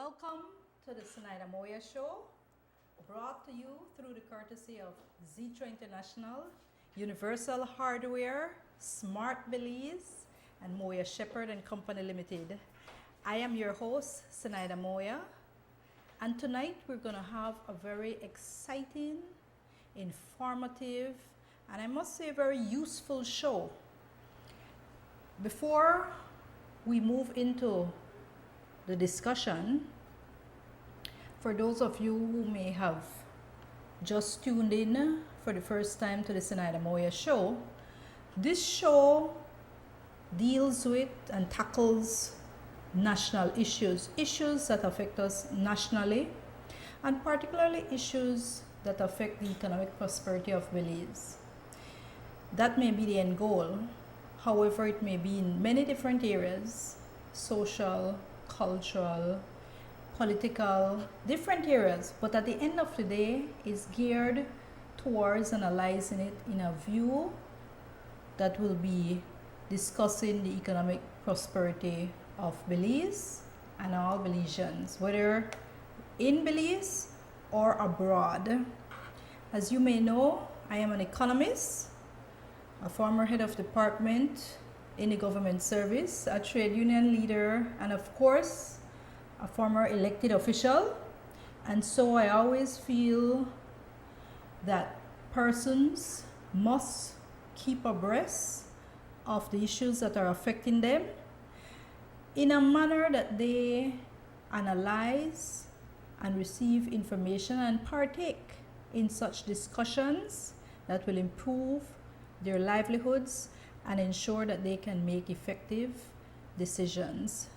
Welcome to the Zenaida Moya Show, brought to you through the courtesy of Zitra International, Universal Hardware, Smart Belize, and Moya Shepherd and Company Limited. I am your host, Zenaida Moya, and tonight we're going to have a very exciting, informative, and I must say very useful show. Before we move into the discussion, for those of you who may have just tuned in for the first time to the Zenaida Moya Show, this show deals with and tackles national issues that affect us nationally, and particularly issues that affect the economic prosperity of Belize. That may be the end goal. However, it may be in many different areas: social, cultural, political, different areas, but at the end of the day is geared towards analyzing it in a view that will be discussing the economic prosperity of Belize and all Belizeans, whether in Belize or abroad. As you may know, I am an economist, a former head of department in the government service, a trade union leader, and of course, a former elected official. And so I always feel that persons must keep abreast of the issues that are affecting them in a manner that they analyze and receive information and partake in such discussions that will improve their livelihoods and ensure that they can make effective decisions.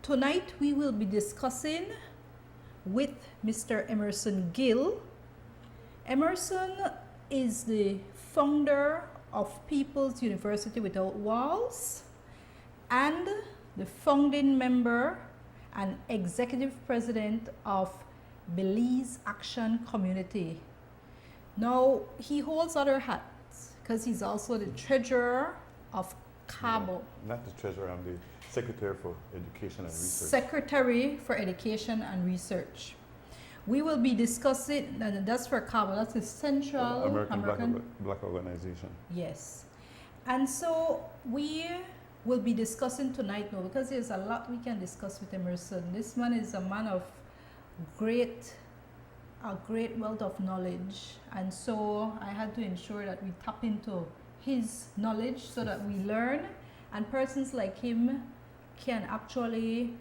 Tonight we will be discussing with Mr. Emerson Gill. Emerson is the founder of People's University Without Walls and the founding member and executive president of Belize Action Community. Now, he holds other hats because he's also the treasurer of CABO. Not the treasurer, I'm the Secretary for Education and Research. Secretary for Education and Research. We will be discussing, and that's for CABO, that's the Central American Black Organization. Yes. And so we will be discussing tonight now, because there's a lot we can discuss with Emerson. This man is a man of a great wealth of knowledge, and so I had to ensure that we tap into his knowledge so that we learn, and persons like him can actually,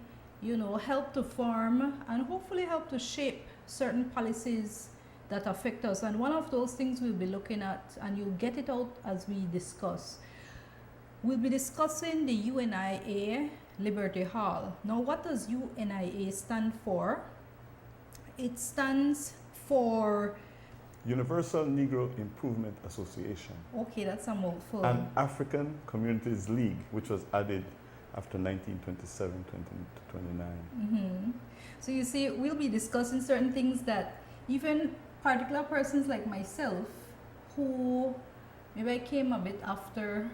help to form and hopefully help to shape certain policies that affect us. And one of those things we'll be looking at, and you'll get it out as we discuss, we'll be discussing the UNIA Liberty Hall. Now, what does UNIA stand for? It stands for Universal Negro Improvement Association. Okay, that's a mouthful. And African Communities League, which was added after 1927, 1929. Mm-hmm. So you see, we'll be discussing certain things that even particular persons like myself, who maybe I came a bit after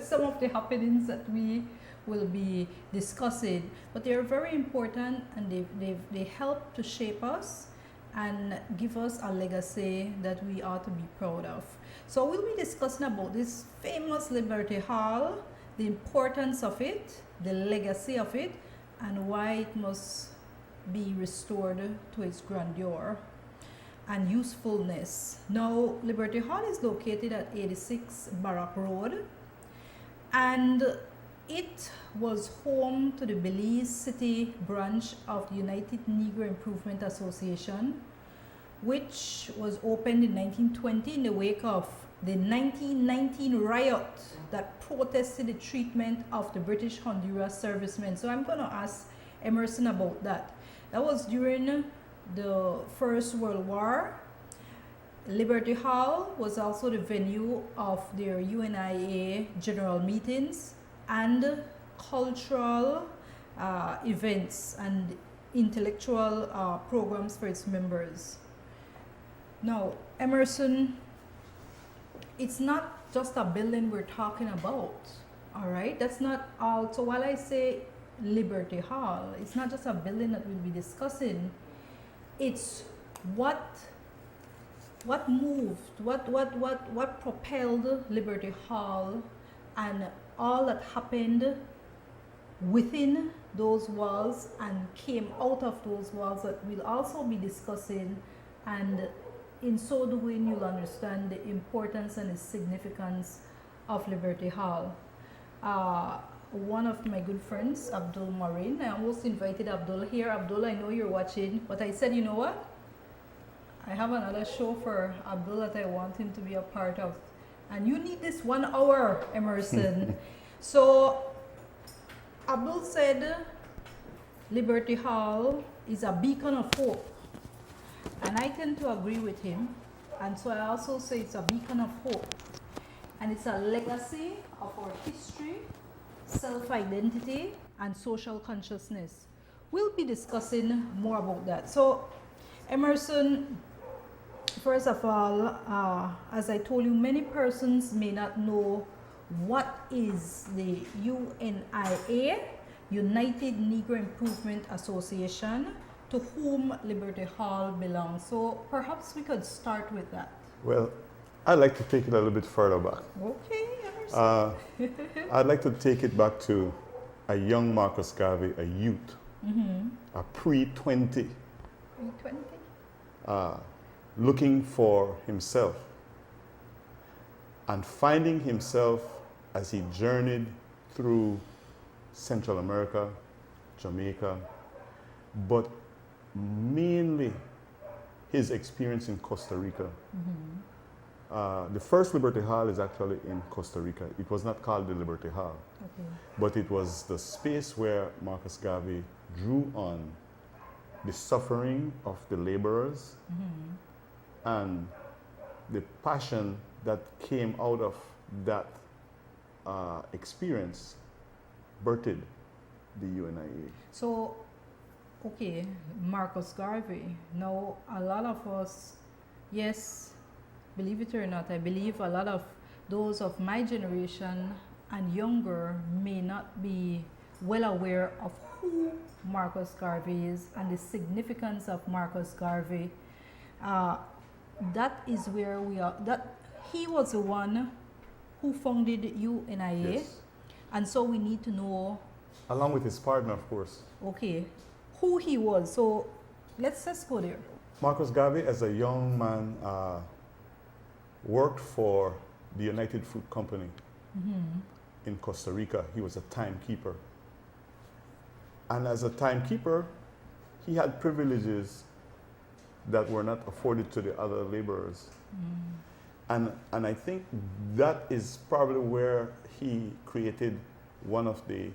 some of the happenings that we will be discussing, but they are very important, and they help to shape us and give us a legacy that we ought to be proud of. So we'll be discussing about this famous Liberty Hall, the importance of it, the legacy of it, and why it must be restored to its grandeur and usefulness. Now, Liberty Hall is located at 86 Barak Road, and it was home to the Belize City branch of the United Negro Improvement Association, which was opened in 1920 in the wake of the 1919 riot that protested the treatment of the British Honduras servicemen. So I'm going to ask Emerson about that. That was during the First World War. Liberty Hall was also the venue of their UNIA general meetings and cultural events and intellectual programs for its members. Now, Emerson, it's not just a building we're talking about, all right? That's not all. So while I say Liberty Hall, it's not just a building that we'll be discussing. It's what moved, what propelled Liberty Hall, and all that happened within those walls and came out of those walls that we'll also be discussing. And in so doing, you'll understand the importance and the significance of Liberty Hall. One of my good friends, Abdul Marin, I almost invited Abdul here. Abdul, I know you're watching, but I said, you know what? I have another show for Abdul that I want him to be a part of. And you need this 1 hour, Emerson. So Abdul said Liberty Hall is a beacon of hope. And I tend to agree with him. And so I also say it's a beacon of hope. And it's a legacy of our history, self-identity, and social consciousness. We'll be discussing more about that. So, Emerson, first of all, as I told you, many persons may not know what is the UNIA, United Negro Improvement Association, to whom Liberty Hall belongs. So perhaps we could start with that. Well, I'd like to take it a little bit further back. Okay, Emerson. I'd like to take it back to a young Marcus Garvey, a youth, a pre-20, looking for himself and finding himself as he journeyed through Central America, Jamaica, but mainly his experience in Costa Rica. The first Liberty Hall is actually in Costa Rica. It was not called the Liberty Hall, but it was the space where Marcus Garvey drew on the suffering of the laborers and the passion that came out of that experience birthed the UNIA. So, okay, Marcus Garvey. Now, a lot of us, yes, believe it or not, I believe a lot of those of my generation and younger may not be well aware of who Marcus Garvey is and the significance of Marcus Garvey. That is where we are. That he was the one who founded UNIA, Yes. and so we need to know. Along with his partner, of course. Okay, who he was. So let's just go there. Marcus Garvey, as a young man, worked for the United Fruit Company in Costa Rica. He was a timekeeper. And as a timekeeper, he had privileges that were not afforded to the other laborers. And I think that is probably where he created one of the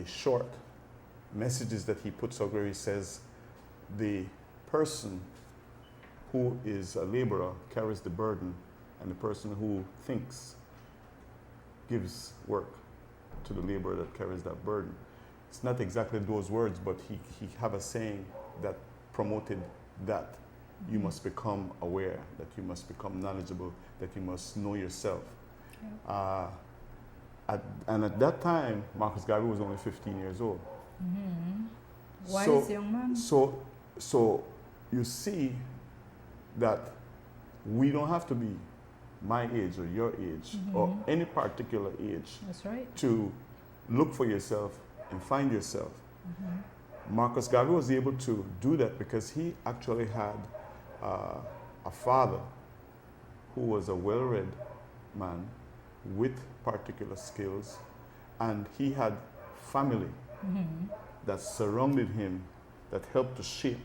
short messages that he puts out, where he says, the person who is a laborer carries the burden, and the person who thinks gives work to the laborer that carries that burden. It's not exactly those words, but he have a saying that promoted that you must become aware, that you must become knowledgeable, that you must know yourself. And at that time, Marcus Garvey was only 15 years old. Wise young man. So you see that we don't have to be my age or your age or any particular age. That's right. To look for yourself and find yourself. Marcus Garvey was able to do that because he actually had a father who was a well-read man with particular skills, and he had family that surrounded him that helped to shape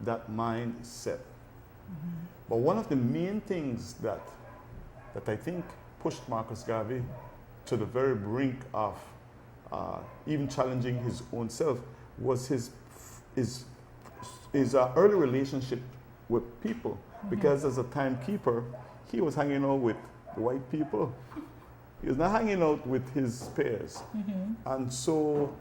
that mindset. But one of the main things that I think pushed Marcus Garvey to the very brink of even challenging his own self was his early relationship with people. Because as a timekeeper, he was hanging out with the white people. He was not hanging out with his peers. And so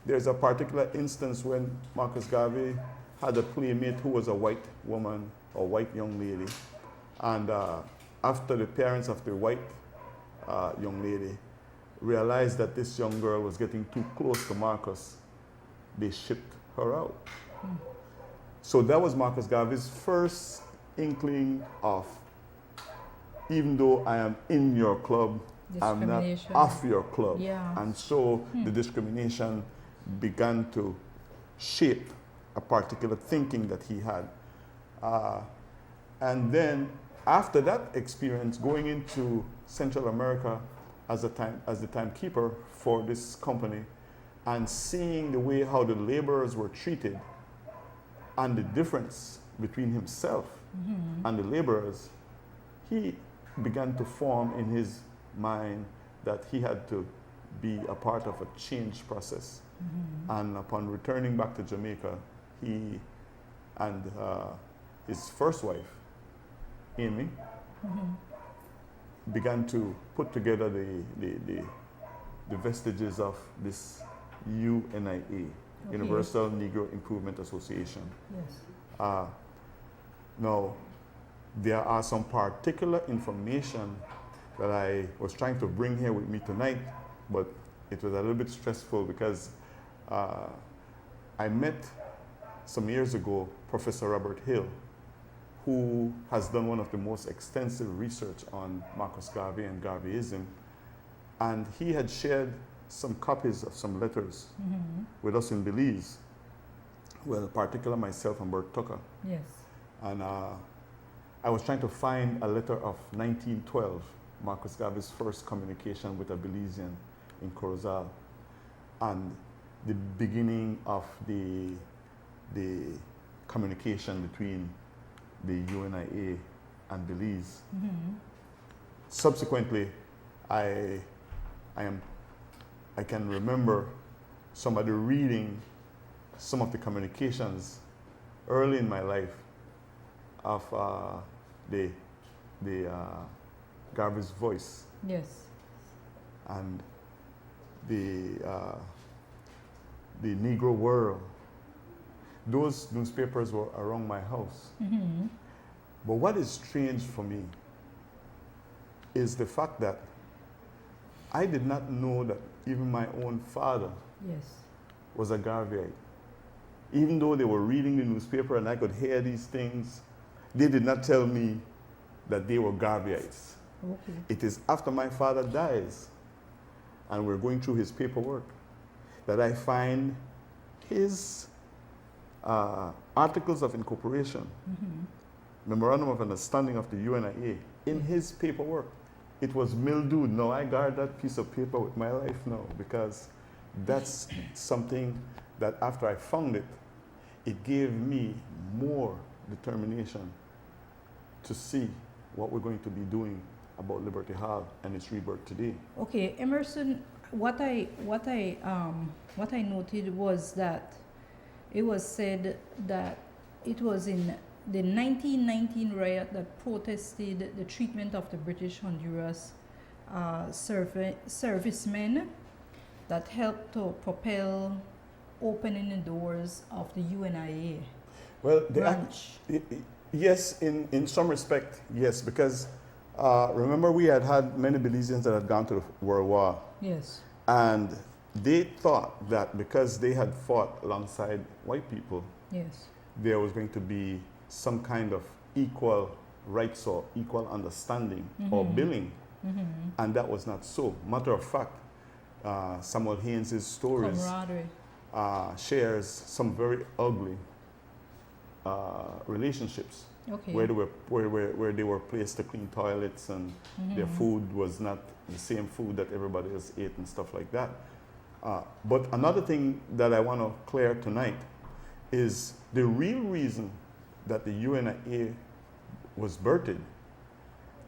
there's a particular instance when Marcus Garvey had a playmate who was a white woman, a white young lady. And after the parents of the white young lady realized that this young girl was getting too close to Marcus, they shipped her out. So that was Marcus Garvey's first inkling of, even though I am in your club, I'm not off your club. Yeah. And so the discrimination began to shape a particular thinking that he had. And then after that experience, going into Central America as the timekeeper for this company, and seeing the way how the laborers were treated and the difference between himself and the laborers, he began to form in his mind that he had to be a part of a change process. And upon returning back to Jamaica, he and his first wife, Amy, began to put together the vestiges of this UNIA, Universal Negro Improvement Association. Yes. Now, there are some particular information that I was trying to bring here with me tonight, but it was a little bit stressful because I met some years ago Professor Robert Hill, who has done one of the most extensive research on Marcus Garvey and Garveyism, and he had shared some copies of some letters with us in Belize, well, in particular myself and Bert Tucker. Yes. And I was trying to find a letter of 1912, Marcus Garvey's first communication with a Belizean in Corozal, and the beginning of the communication between the UNIA and Belize. Subsequently, I can remember somebody reading some of the communications early in my life of the Garvey's Voice. Yes. And the Negro World. Those newspapers were around my house. But what is strange for me is the fact that I did not know that even my own father was a Garveyite. Even though they were reading the newspaper and I could hear these things, they did not tell me that they were Garveyites. It is after my father dies and we're going through his paperwork that I find his articles of incorporation, memorandum of understanding of the UNIA, in his paperwork. It was mildewed. Now I guard that piece of paper with my life now, because that's something that after I found it, it gave me more determination to see what we're going to be doing about Liberty Hall and its rebirth today. Okay, Emerson, what I noted was that it was said that it was in the 1919 riot that protested the treatment of the British Honduras servicemen that helped to propel opening the doors of the UNIA Well, branch. Yes, in some respect, yes, because remember we had many Belizeans that had gone to the World War. Yes. And they thought that because they had fought alongside white people, Yes. there was going to be some kind of equal rights or equal understanding or billing. And that was not so. Matter of fact, Samuel Haynes' stories Camaraderie. shares some very ugly relationships Okay. where they were placed to clean toilets and their food was not the same food that everybody else ate and stuff like that. But another thing that I want to clear tonight is the real reason that the UNIA was birthed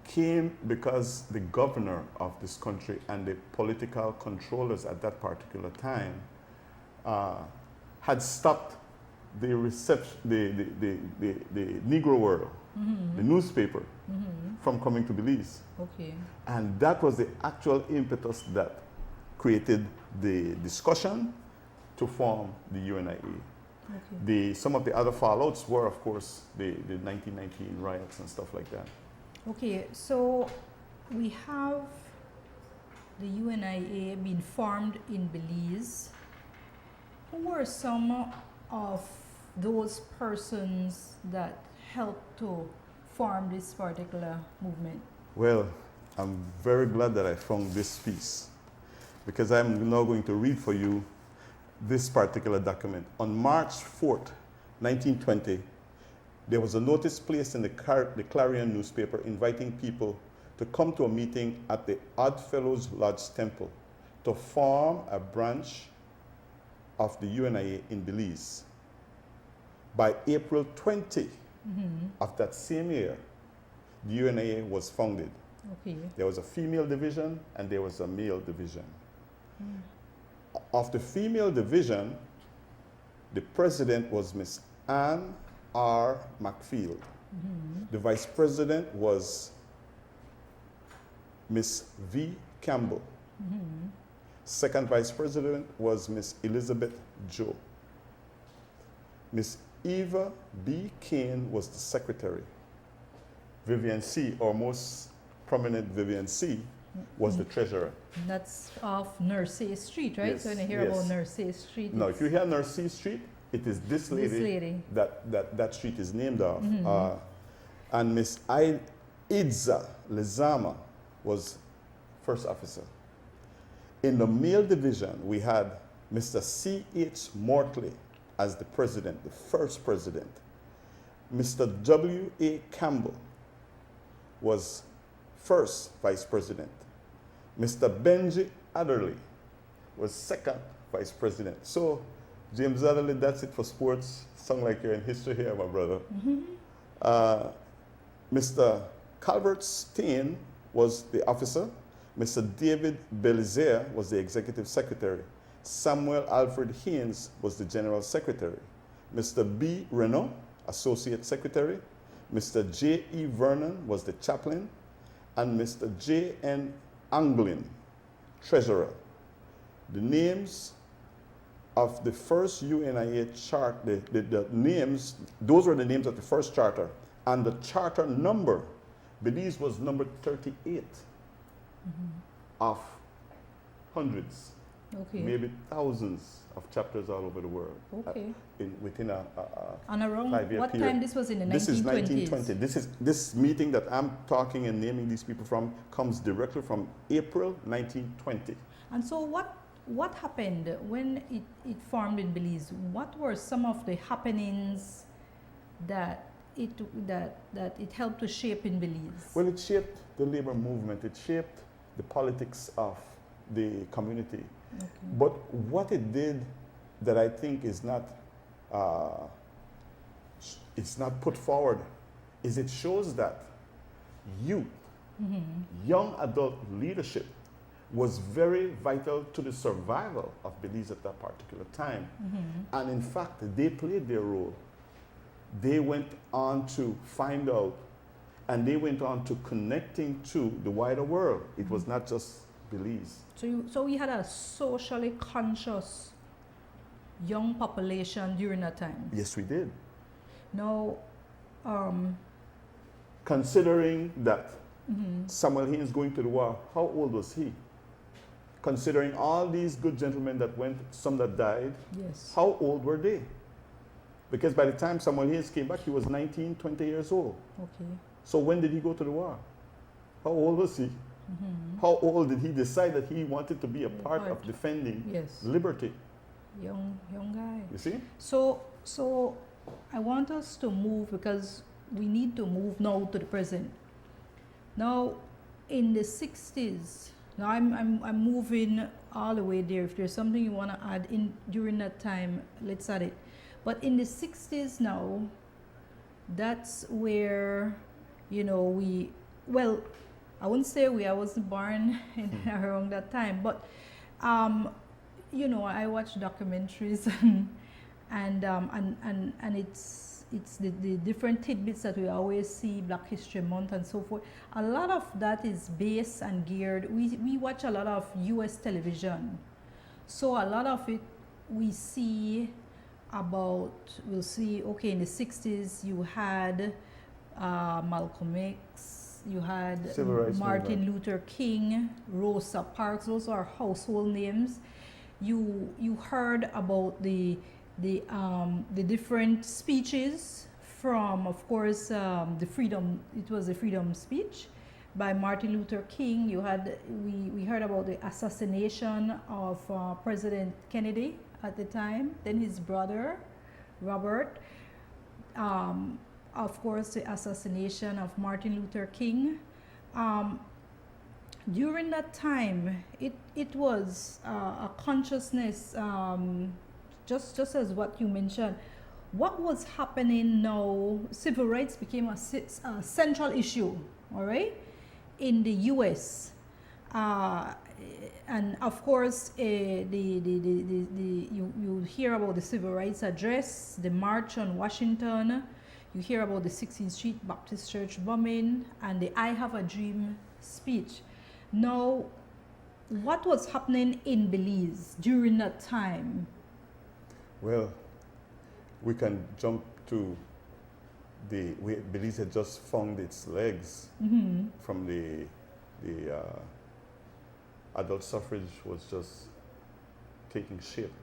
came because the governor of this country and the political controllers at that particular time had stopped the reception, the Negro World, the newspaper, from coming to Belize. Okay. And that was the actual impetus that created the discussion to form the UNIA. Okay. Some of the other fallouts were, of course, the 1919 riots and stuff like that. Okay, so we have the UNIA being formed in Belize, who were some of those persons that helped to form this particular movement? Well, I'm very glad that I found this piece because I'm now going to read for you this particular document. On March 4th, 1920, there was a notice placed in the Clarion newspaper inviting people to come to a meeting at the Oddfellows Lodge Temple to form a branch of the UNIA in Belize. By April 20 of that same year, the UNIA was founded. Okay. There was a female division and there was a male division. Of the female division, the president was Miss Anne R. McField. The vice president was Miss V. Campbell. Second vice president was Miss Elizabeth Joe. Miss Eva B. Kane was the secretary. Vivian C., or most prominent Vivian C., was the treasurer. That's off Nursey Street, right? Yes, So when you hear about Nursey Street. No, if you hear Nursey Street, it is this lady, that street is named after. And Miss Idza Lezama was first officer. In the male division, we had Mr. C.H. Mortley as the president, the first president. Mr. W.A. Campbell was first vice president. Mr. Benji Adderley was second vice president. So, James Adderley, that's it for sports. Sound like you're in history here, my brother. Mr. Calvert Steen was the officer. Mr. David Belizaire was the executive secretary. Samuel Alfred Haynes was the general secretary. Mr. B. Renault, associate secretary. Mr. J. E. Vernon was the chaplain. And Mr. J. N. Anglin, treasurer. The names of the first UNIA chart, the names, those were the names of the first charter. And the charter number, Belize was number 38 of hundreds, maybe thousands of chapters all over the world. Within a and around 5-year what period. time this was in the 1920s? This is 1920. This meeting that I'm talking and naming these people from comes directly from April 1920. And so what happened when it formed in Belize? What were some of the happenings that it helped to shape in Belize? Well, it shaped the labor movement. It shaped the politics of the community. But what it did that I think is not it's not put forward is it shows that youth, young adult leadership was very vital to the survival of Belize at that particular time. And in fact, they played their role. They went on to find out, and they went on to connecting to the wider world. It was not just Belize. So we had a socially conscious young population during that time. Yes, we did. Now, considering that Samuel Haynes going to the war, how old was he? Considering all these good gentlemen that went, some that died, how old were they? Because by the time Samuel Haynes came back, he was 19, 20 years old. So when did he go to the war? How old was he? How old did he decide that he wanted to be a part of defending liberty? Young guy. You see? So I want us to move, because we need to move now to the present. Now, in the 60s, now I'm moving all the way there. If there's something you want to add in during that time, let's add it. But in the 60s now, that's where, I wouldn't say I wasn't born around that time, but I watch documentaries and it's the different tidbits that we always see, Black History Month and so forth. A lot of that is based and geared. We watch a lot of US television. So a lot of it we'll see, okay, in the 60s you had Malcolm X, you had Civil rights Martin movement. Luther King, Rosa Parks. Those are household names. You heard about the different speeches from, of course, the freedom. It was a freedom speech by Martin Luther King. We heard about the assassination of President Kennedy at the time. Then his brother, Robert. Of course, the assassination of Martin Luther King. During that time, it was a consciousness, just as what you mentioned. What was happening now? Civil rights became a central issue, all right, in the U.S. And of course, you hear about the Civil Rights Address, the March on Washington. You hear about the 16th Street Baptist Church bombing and the I Have a Dream speech. Now, what was happening in Belize during that time? Well, we can jump to Belize had just found its legs from the adult suffrage was just taking shape.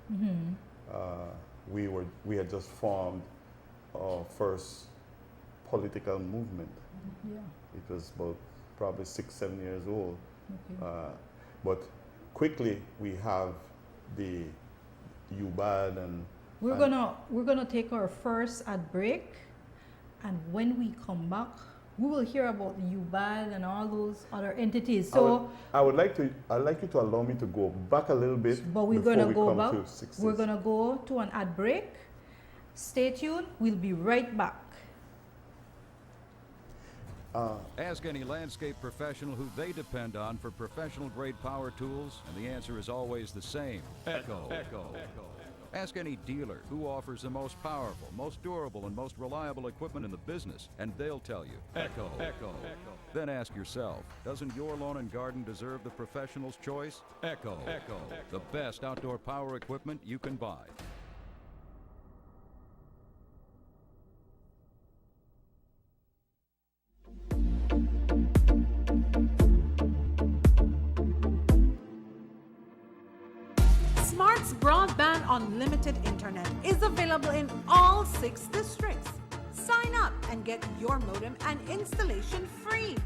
We had just formed our first political movement. Yeah. It was about probably 6-7 years old. Okay. But quickly we have the UBAD and We're gonna take our first ad break, and when we come back, we will hear about the UBAD and all those other entities. So I'd like you to allow me to go back a little bit. but we're before gonna we go come back. to 60s. We're gonna go to an ad break. Stay tuned. We'll be right back. Ask any landscape professional who they depend on for professional grade power tools, and the answer is always the same: Echo. Ask any dealer who offers the most powerful, most durable, and most reliable equipment in the business, and they'll tell you Echo. Then ask yourself, doesn't your lawn and garden deserve the professional's choice? Echo. The best outdoor power equipment you can buy. Smart's Broadband Unlimited Internet is available in all 6 districts. Sign up and get your modem and installation free.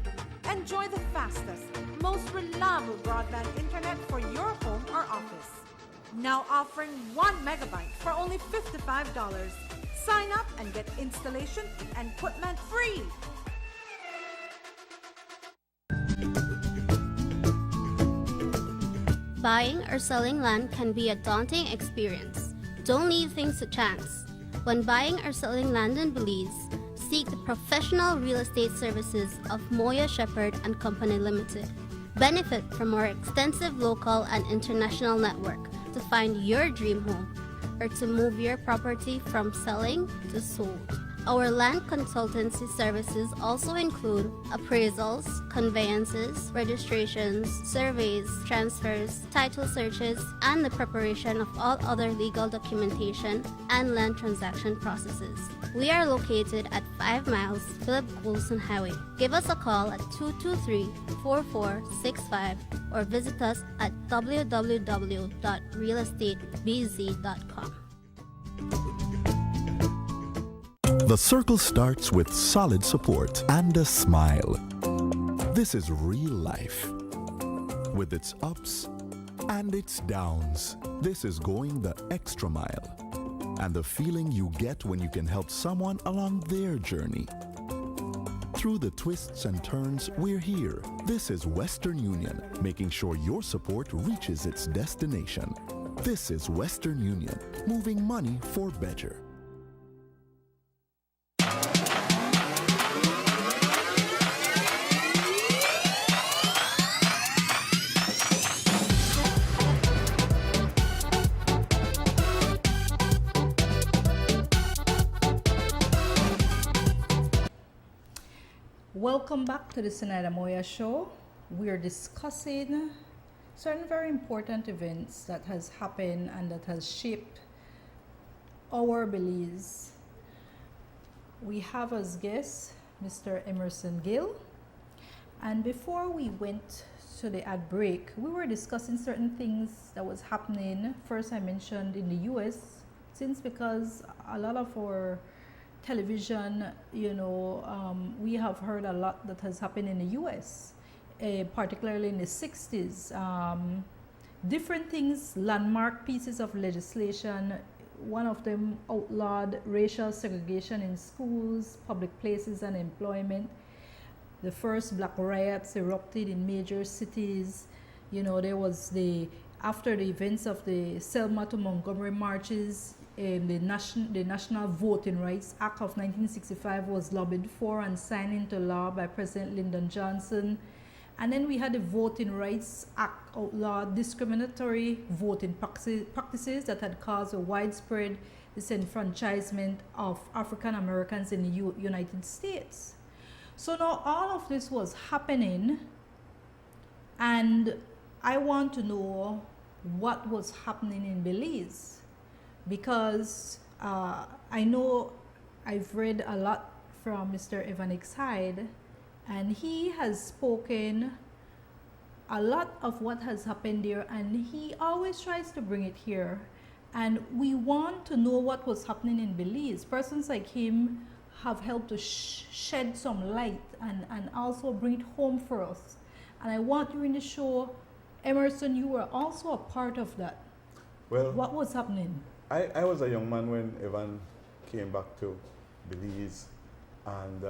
Enjoy the fastest, most reliable broadband internet for your home or office. Now offering 1 megabyte for only $55. Sign up and get installation and equipment free. Buying or selling land can be a daunting experience. Don't leave things to chance. When buying or selling land in Belize, seek the professional real estate services of Moya Shepherd and Company Limited. Benefit from our extensive local and international network to find your dream home or to move your property from selling to sold. Our land consultancy services also include appraisals, conveyances, registrations, surveys, transfers, title searches, and the preparation of all other legal documentation and land transaction processes. We are located at 5 miles Philip Coulson Highway. Give us a call at 223-4465 or visit us at www.realestatebz.com. The circle starts with solid support and a smile. This is real life. With its ups and its downs, this is going the extra mile. And the feeling you get when you can help someone along their journey. Through the twists and turns, we're here. This is Western Union, making sure your support reaches its destination. This is Western Union, moving money for better. Welcome back to the Zenaida Moya show. We are discussing certain very important events that has happened and that has shaped our Belize. We have as guest Mr. Emerson Gill, And before we went to the ad break, we were discussing certain things that was happening. First, I mentioned in the US, since because a lot of our television, we have heard a lot that has happened in the US, particularly in the 60s. Different things, landmark pieces of legislation. One of them outlawed racial segregation in schools, public places, and employment. The first black riots erupted in major cities. There was after the events of the Selma to Montgomery marches, the National Voting Rights Act of 1965 was lobbied for and signed into law by President Lyndon Johnson. And then we had the Voting Rights Act outlawed discriminatory voting practices that had caused a widespread disenfranchisement of African Americans in the United States. So now all of this was happening, and I want to know what was happening in Belize, because I know I've read a lot from Mr. Evan X. Hyde, and he has spoken a lot of what has happened there, and he always tries to bring it here. And we want to know what was happening in Belize. Persons like him have helped to shed some light and also bring it home for us. And I want you in the show, Emerson, you were also a part of that. Well, what was happening? I was a young man when Evan came back to Belize, and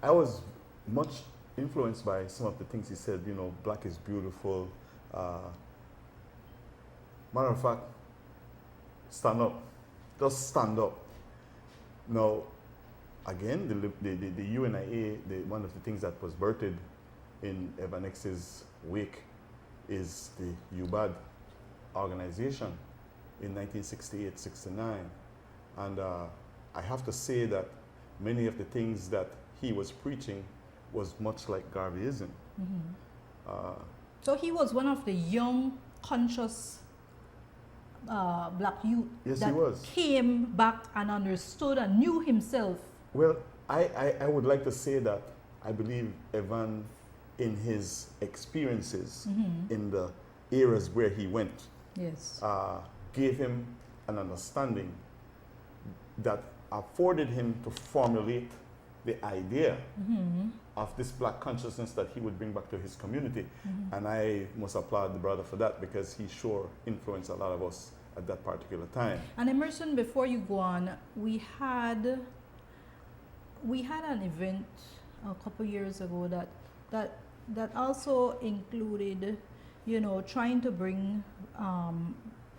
I was much influenced by some of the things he said. Black is beautiful. Matter of fact, stand up. Just stand up. Now, again, the UNIA, one of the things that was birthed in Evan X's wake is the UBAD organization in 1968-69. And I have to say that many of the things that he was preaching was much like Garveyism. So he was one of the young, conscious black youth that came back and understood and knew himself. Well, I would like to say that I believe Evan, in his experiences in the eras where he went, yes, gave him an understanding that afforded him to formulate the idea of this black consciousness that he would bring back to his community. And I must applaud the brother for that, because he sure influenced a lot of us at that particular time. And Emerson, before you go on, we had an event a couple years ago that also included, trying to bring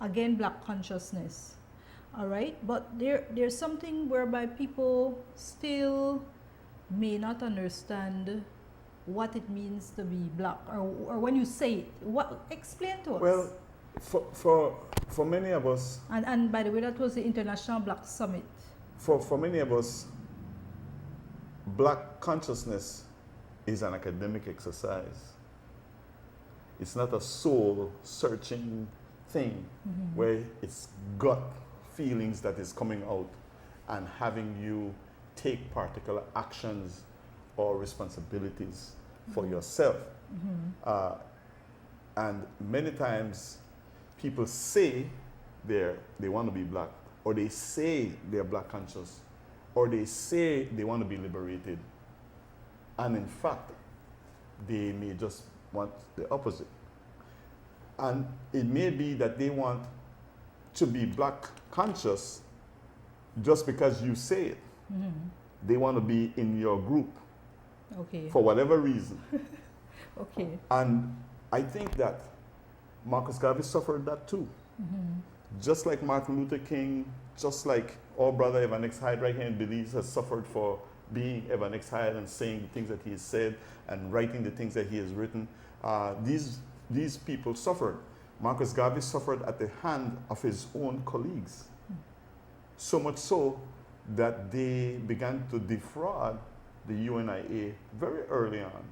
again black consciousness. All right, but there's something whereby people still may not understand what it means to be black, or when you say it, explain to us. Well, for many of us, and by the way, that was the International Black Summit. For many of us, black consciousness is an academic exercise. It's not a soul searching thing where it's gut feelings that is coming out and having you take particular actions or responsibilities for yourself. And many times people say they want to be black, or they say they're black conscious, or they say they want to be liberated. And in fact, they may just want the opposite. And it may be that they want to be black conscious just because you say it. They want to be in your group for whatever reason. And I think that Marcus Garvey suffered that too. Just like Martin Luther King, just like our brother Evan X. Hyde right here in Belize has suffered for being Evan X. Hyde and saying the things that he has said and writing the things that he has written. These people suffered. Marcus Garvey suffered at the hand of his own colleagues. So much so that they began to defraud the UNIA very early on.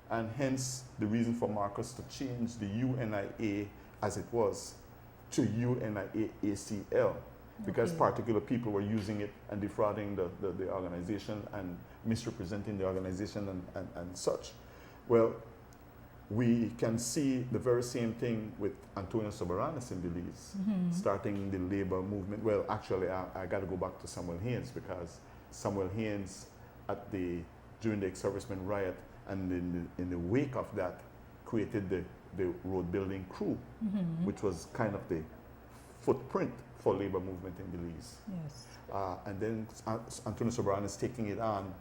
And hence the reason for Marcus to change the UNIA as it was to UNIA ACL. because Okay. particular people were using it and defrauding the organization and misrepresenting the organization and such. Well, we can see the very same thing with Antonio Soberanes in Belize, starting the labor movement. Well, actually, I got to go back to Samuel Haynes, because Samuel Haynes, during the ex-servicemen riot and in the wake of that, created the road building crew, which was kind of the footprint for labor movement in Belize. Yes. And then Antonio Soberanes taking it on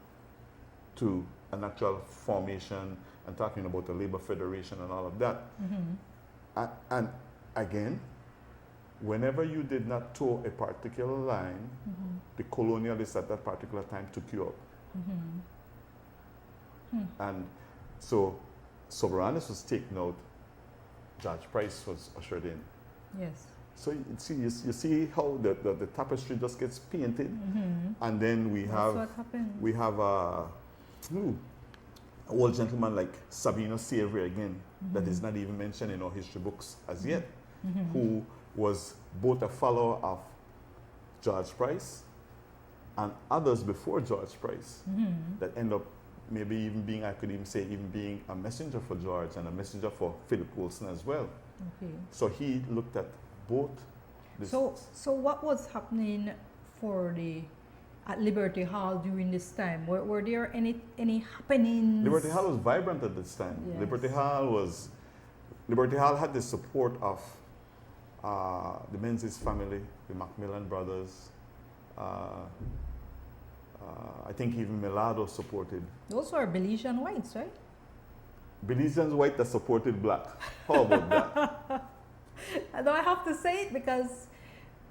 to an actual formation and talking about the labor federation and all of that. And again, whenever you did not toe a particular line, the colonialists at that particular time took you out. And so Soberanes was taken out, George Price was ushered in. Yes. So you see how the tapestry just gets painted, and then we That's have what happened. we have an old gentleman like Sabino Savory again, that is not even mentioned in our history books as yet, who was both a follower of George Price and others before George Price, that end up maybe even being, I could even say, even being a messenger for George and a messenger for Philip Wilson as well. Okay. So he looked at both. So what was happening at Liberty Hall during this time? Were there any happenings? Liberty Hall was vibrant at this time. Yes. Liberty Hall had the support of the Menzies family, the Macmillan brothers. I think even Melado supported. Those were Belizean whites, right? Belizeans white that supported black. How about that? Though I have to say it because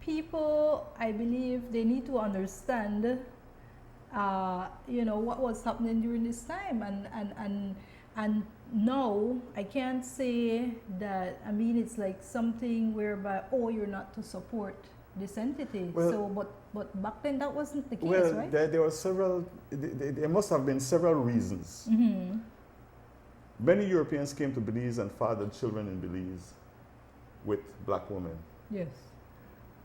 people, I believe, they need to understand, what was happening during this time, and no, I can't say that. I mean, it's like something whereby, you're not to support this entity. Well, but back then that wasn't the case, Well, right? there were several. There must have been several reasons. Many Europeans came to Belize and fathered children in Belize with black women. Yes.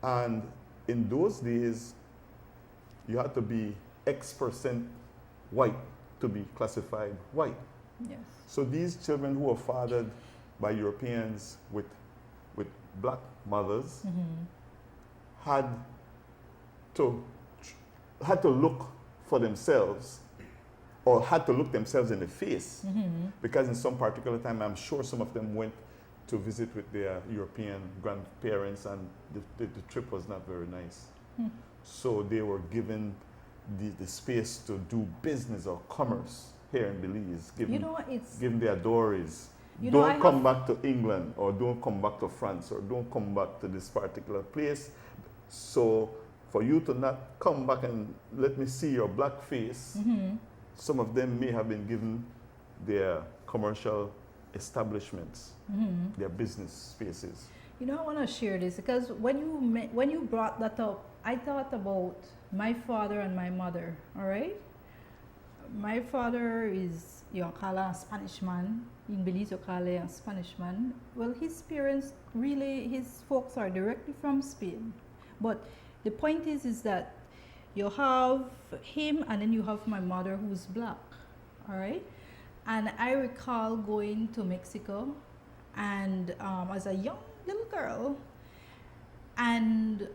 And in those days, you had to be X% white to be classified white. Yes. So these children who were fathered by Europeans with black mothers had to look for themselves, or had to look themselves in the face, because in some particular time, I'm sure some of them went to visit with their European grandparents, and the trip was not very nice. So they were given the space to do business or commerce here in Belize, given their dories. Don't come back to England, or don't come back to France, or don't come back to this particular place. So for you to not come back and let me see your black face, some of them may have been given their commercial establishments, their business spaces. I want to share this because when you brought that up, I thought about my father and my mother. All right, my father is a Spanish man. In Belize, a Spanish man. Well, his parents his folks are directly from Spain. But the point is that you have him, and then you have my mother, who's black. All right. And I recall going to Mexico, and as a young little girl, and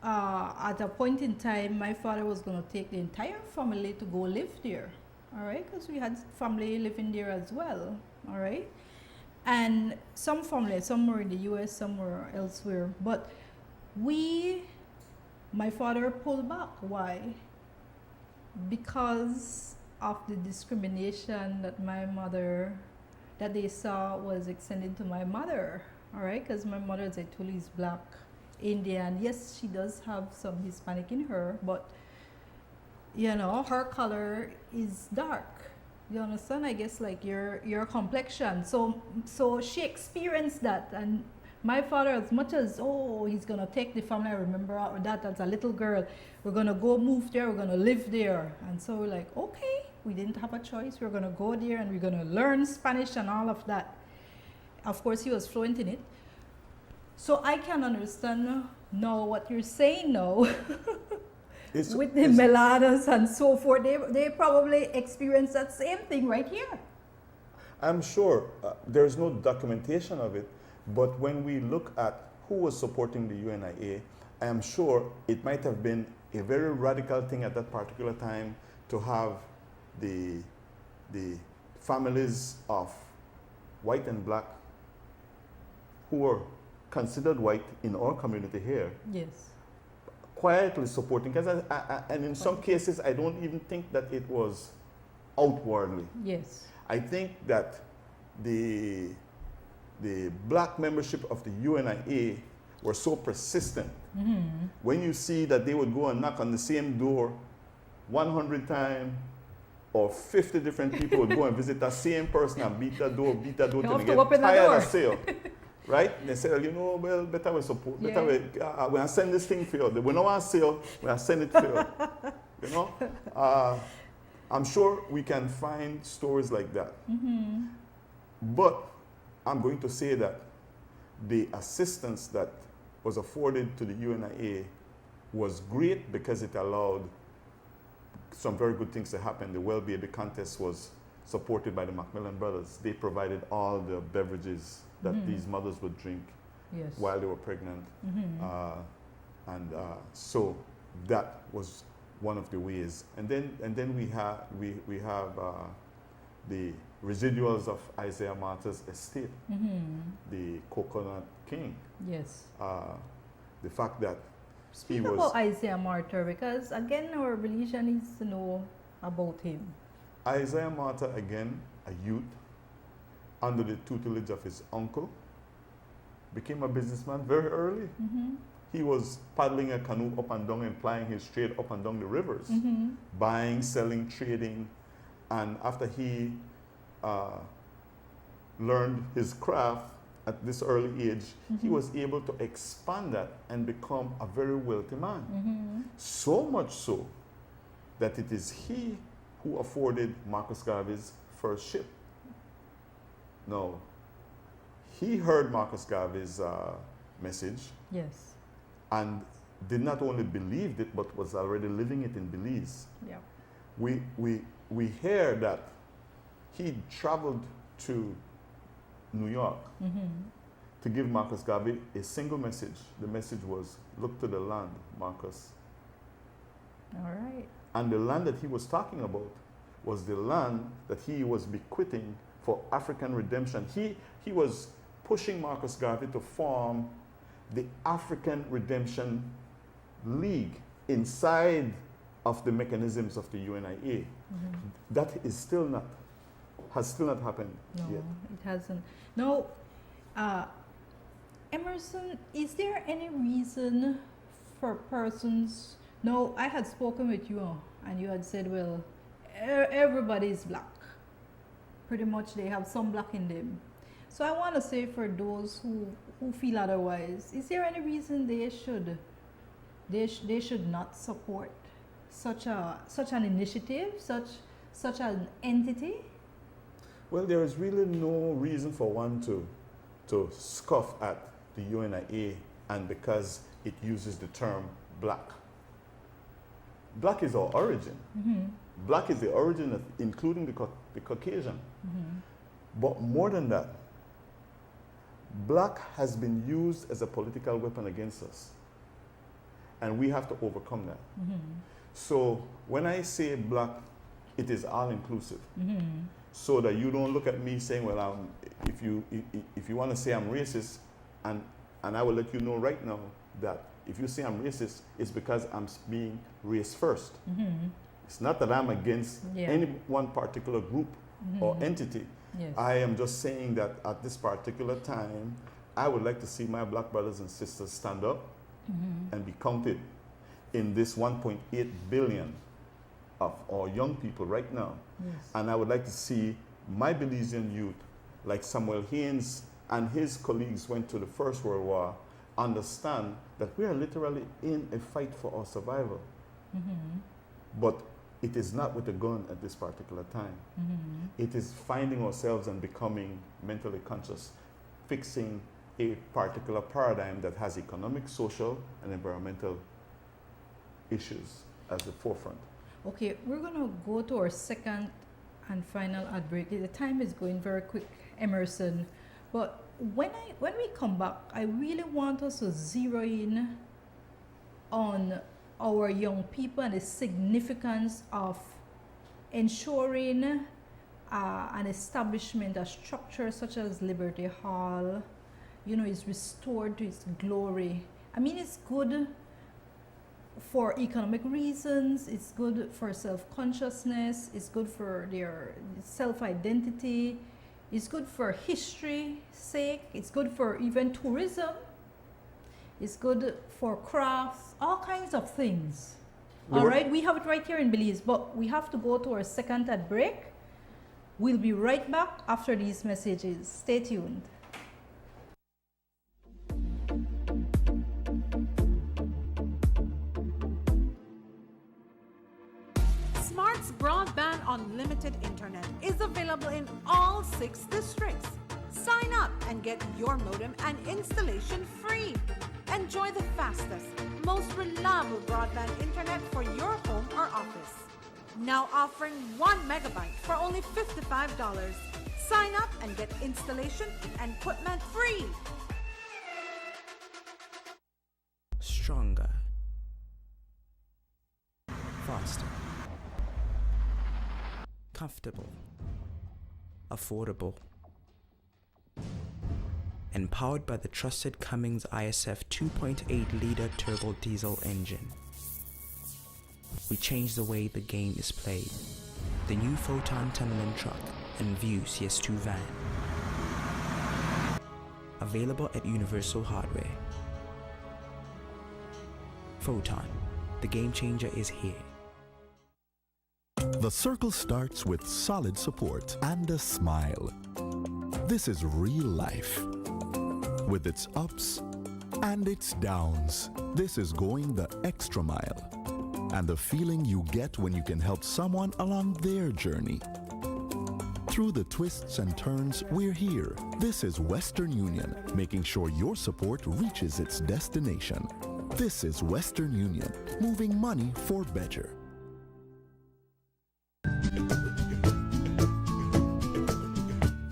at a point in time, my father was going to take the entire family to go live there, all right, because we had family living there as well, all right. And some family, some were in the U.S., some were elsewhere, but my father pulled back. Why? Because of the discrimination that they saw was extended to my mother, all right? Because my mother, as I told you, is black, Indian. Yes, she does have some Hispanic in her, but, her color is dark. You understand? I guess like your complexion. So she experienced that, and my father, as much as, he's going to take the family, I remember that as a little girl, we're going to go move there, we're going to live there. And so we're like, okay, we didn't have a choice. We're going to go there and we're going to learn Spanish and all of that. Of course, he was fluent in it. So I can understand now what you're saying now. It's, With the it's- meladas and so forth, they probably experience that same thing right here. I'm sure there's no documentation of it, but when we look at who was supporting the UNIA, I am sure it might have been a very radical thing at that particular time to have the families of white and black who were considered white in our community here Yes. quietly supporting, because and in some cases I don't even think that it was outwardly. Yes. I think that the black membership of the UNIA were so persistent. When you see that they would go and knock on the same door 100 times, or 50 different people would go and visit that same person and beat that door You till have they to get open the tired door. of sale. Right? And they say, you know, well, better we support, better when I send this thing for you, we don't want sale, when I send it for you. You know? I'm sure we can find stories like that. But I'm going to say that the assistance that was afforded to the UNIA was great because it allowed some very good things to happen. The Well Baby contest was supported by the Macmillan brothers. They provided all the beverages that these mothers would drink Yes. while they were pregnant. So that was one of the ways. And then we have the residuals of Isaiah Martyr's estate, the Coconut King. Yes. The fact that Speak he was about Isaiah Martyr, because again our religion needs to know about him. Isaiah Martyr, again, a youth under the tutelage of his uncle, became a businessman very early. He was paddling a canoe up and down and plying his trade up and down the rivers, buying, selling, trading. And after he learned his craft at this early age, he was able to expand that and become a very wealthy man. So much so that it is he who afforded Marcus Garvey's first ship. Now, he heard Marcus Garvey's message Yes. and did not only believe it, but was already living it in Belize. Yeah. We hear that he traveled to New York to give Marcus Garvey a single message. The message was, look to the land, Marcus. All right. And the land that he was talking about was the land that he was bequeathing for African redemption. He was pushing Marcus Garvey to form the African Redemption League inside of the mechanisms of the UNIA. That is has still not happened No, yet. it hasn't. No, Emerson, is there any reason for persons? No, I had spoken with you and you had said, well, everybody is black. Pretty much they have some black in them. So I want to say for those who feel otherwise, is there any reason they should not support such an initiative, such an entity? Well, there is really no reason for one to scoff at the UNIA, and because it uses the term black. Black is our origin. Black is the origin of including the Caucasian. But more than that, black has been used as a political weapon against us. And we have to overcome that. So when I say black, it is all inclusive. So that you don't look at me saying, well, if you want to say I'm racist, and I will let you know right now that if you say I'm racist, it's because I'm being race first. It's not that I'm against any one particular group or entity. Yes. I am just saying that at this particular time, I would like to see my black brothers and sisters stand up and be counted in this 1.8 billion of our young people right now. Yes. And I would like to see my Belizean youth, like Samuel Haynes and his colleagues went to the First World War, understand that we are literally in a fight for our survival. But it is not with a gun at this particular time. It is finding ourselves and becoming mentally conscious, fixing a particular paradigm that has economic, social, and environmental issues as the forefront. Okay, we're going to go to our second and final ad break. The time is going very quick, Emerson. But when we come back, I really want us to zero in on our young people and the significance of ensuring an establishment, a structure such as Liberty Hall, is restored to its glory. I mean, it's good for economic reasons, it's good for self-consciousness, it's good for their self-identity, it's good for history's sake, it's good for even tourism, it's good for crafts, all kinds of things. All right, we have it right here in Belize, but we have to go to our second ad break. We'll be right back after these messages. Stay tuned. Smart's Broadband Unlimited Internet is available in all 6 districts. Sign up and get your modem and installation free. Enjoy the fastest, most reliable broadband internet for your home or office. Now offering 1 megabyte for only $55. Sign up and get installation and equipment free. Stronger, faster, comfortable, affordable, and powered by the trusted Cummins ISF 2.8-liter turbo diesel engine. We changed the way the game is played. The new Photon tunneling truck and View CS2 van. Available at Universal Hardware. Photon, the game changer is here. The circle starts with solid support and a smile. This is real life. With its ups and its downs. This is going the extra mile. And the feeling you get when you can help someone along their journey. Through the twists and turns, we're here. This is Western Union, making sure your support reaches its destination. This is Western Union, moving money for better.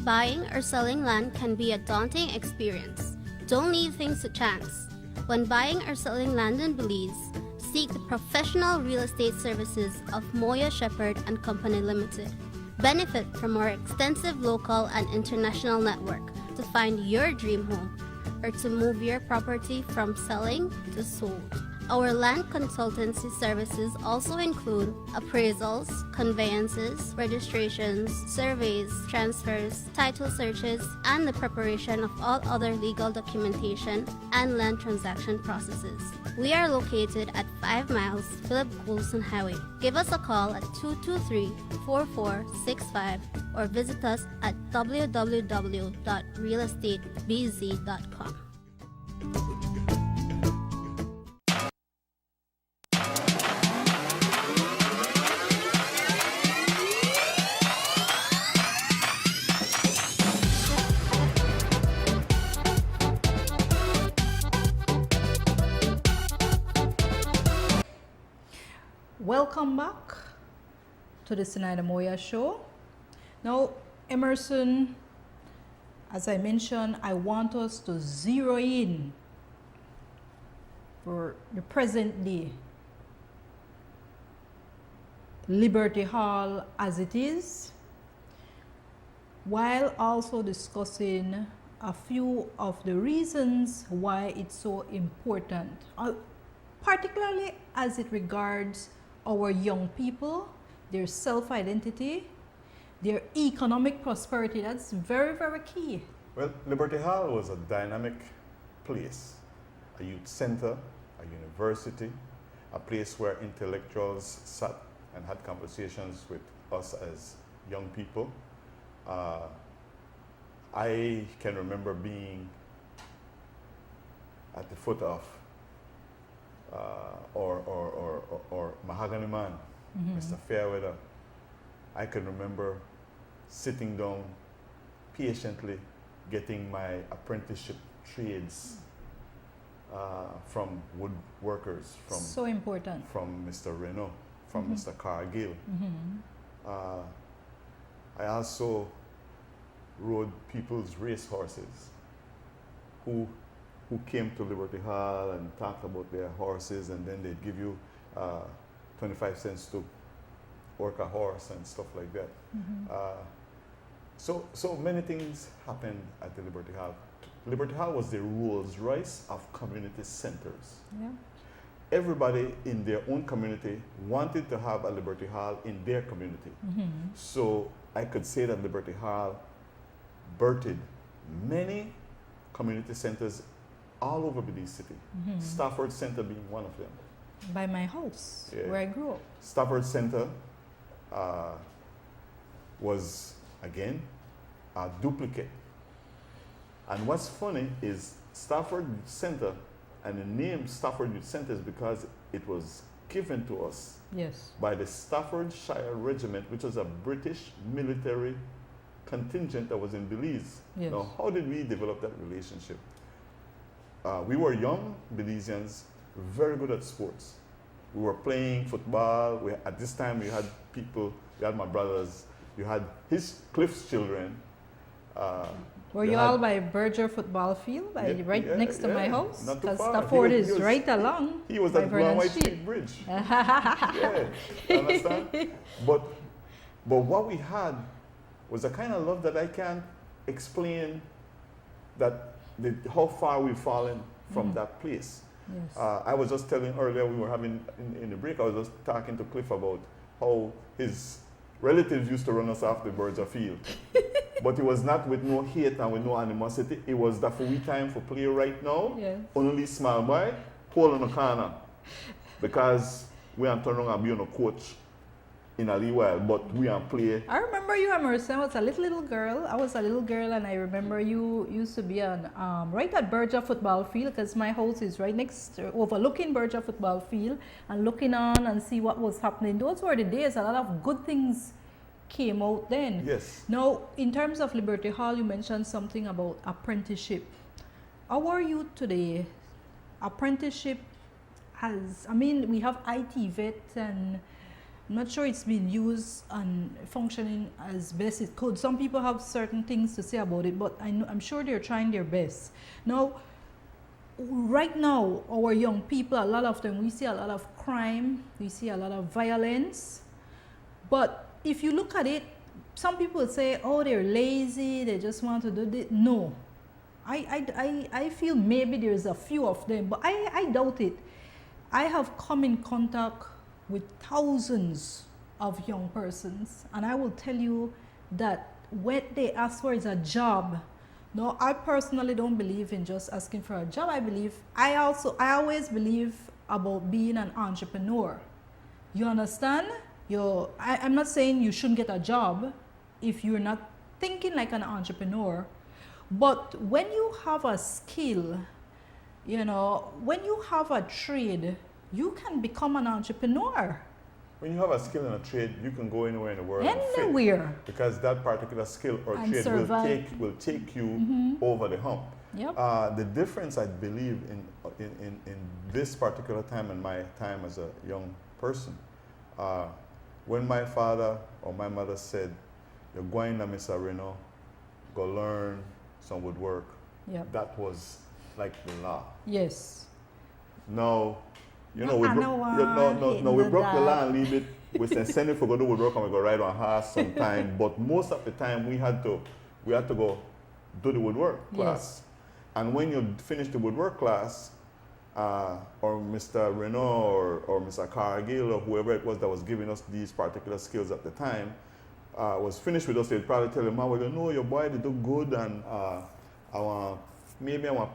Buying or selling land can be a daunting experience. Don't leave things to chance. When buying or selling land in Belize, seek the professional real estate services of Moya Shepherd and Company Limited. Benefit from our extensive local and international network to find your dream home or to move your property from selling to sold. Our land consultancy services also include appraisals, conveyances, registrations, surveys, transfers, title searches, and the preparation of all other legal documentation and land transaction processes. We are located at 5 miles Philip Coulson Highway. Give us a call at 223-4465 or visit us at www.realestatebz.com. Welcome back to the Zenaida Moya show. Now, Emerson, as I mentioned, I want us to zero in for the present day Liberty Hall as it is, while also discussing a few of the reasons why it's so important, particularly as it regards our young people, their self-identity, their economic prosperity. That's very, very key. Well, Liberty Hall was a dynamic place, a youth center, a university, a place where intellectuals sat and had conversations with us as young people. I can remember being at the foot of or Mahogany Man, Mr. Fairweather. I can remember sitting down patiently getting my apprenticeship trades from woodworkers, from So important. from Mr. Renault, from Mr. Cargill. I also rode people's race horses who came to Liberty Hall and talked about their horses, and then they'd give you 25 cents to work a horse and stuff like that. So many things happened at the Liberty Hall. Liberty Hall was the Rolls Royce of community centers. Yeah. Everybody in their own community wanted to have a Liberty Hall in their community. So I could say that Liberty Hall birthed many community centers all over the city. Stafford Center being one of them. By my house, Yeah. where I grew up. Stafford Center was, again, a duplicate. And what's funny is Stafford Center, and the name Stafford Youth Center is because it was given to us Yes. by the Staffordshire Regiment, which was a British military contingent that was in Belize. Yes. Now, how did we develop that relationship? We were young Belizeans, very good at sports. We were playing football. At this time, we had people, we had my brothers, you had Cliff's children. Were you all by Berger football field, right next to my house? Not too Because far. Stafford He is was- right along. He was by at Blue Vernon and White Street. Street Bridge. Yeah, you understand? But what we had was a kind of love that I can't explain, that how far we've fallen from that place. Yes. I was just telling earlier, we were having in the break, I was just talking to Cliff about how his relatives used to run us off the Birds of Field. But it was not with no hate and with no animosity. It was that for we time for play right now, Yes. only small boy, pull on the corner. Because we are turning and be on a coach in a little while, but we are play. I remember you, Emerson. I was a little girl. I was a little girl, and I remember you used to be on right at Berger football field, because my house is right next, overlooking Berger football field, and looking on and see what was happening. Those were the days. A lot of good things came out then. Yes. Now, in terms of Liberty Hall, you mentioned something about apprenticeship. Our youth today, apprenticeship we have IT vet, and I'm not sure it's been used and functioning as best it could. Some people have certain things to say about it, but I'm sure they're trying their best. Now, right now, our young people, a lot of them, we see a lot of crime, we see a lot of violence. But if you look at it, some people say, oh, they're lazy, they just want to do this. No. I feel maybe there's a few of them, but I doubt it. I have come in contact with thousands of young persons, and I will tell you that what they ask for is a job. No, I personally don't believe in just asking for a job. I always believe about being an entrepreneur. You understand? I'm not saying you shouldn't get a job if you're not thinking like an entrepreneur, but when you have a skill, when you have a trade, you can become an entrepreneur. When you have a skill in a trade, you can go anywhere in the world. and fit, Anywhere. because that particular skill or And trade survive. will take you over the hump. Yep. The difference, I believe, in this particular time and my time as a young person, when my father or my mother said, "You're going to Mr. Reno, go learn some woodwork," Yep. that was like the law. Yes. Now, we No, broke, I know why we he broke did the law that. and leave it. We send it for go to woodwork and we go ride on horse sometime. But most of the time we had to go do the woodwork class. Yes. And when you finish the woodwork class, or Mr. Renault or Mr. Cargill or whoever it was that was giving us these particular skills at the time, was finished with us, they'd probably tell him, we're going, no, your boy, they do good, and I want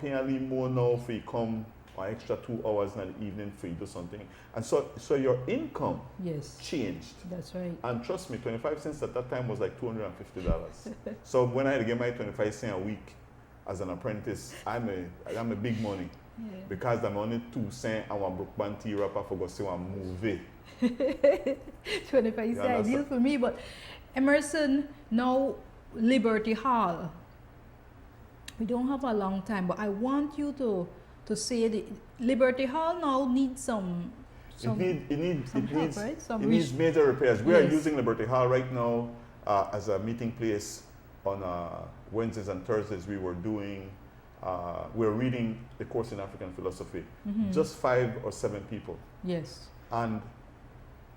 pay a little more now for you come an extra 2 hours in the evening for you do something. And so your income Yes. changed. That's right. And trust me, 25 cents at that time was like $250. So when I had to get my 25 cents a week as an apprentice, I'm a big money. Yeah. Because I'm only 2 cents and one broke banty rapper for go see one movie. 25 is You ideal understand? for me, but Emerson, now Liberty Hall. We don't have a long time, but I want you to say the Liberty Hall now needs some It needs right? it needs major repairs. We are Yes. using Liberty Hall right now as a meeting place on Wednesdays and Thursdays. We're reading the course in African philosophy. Just 5 or 7 people, Yes, and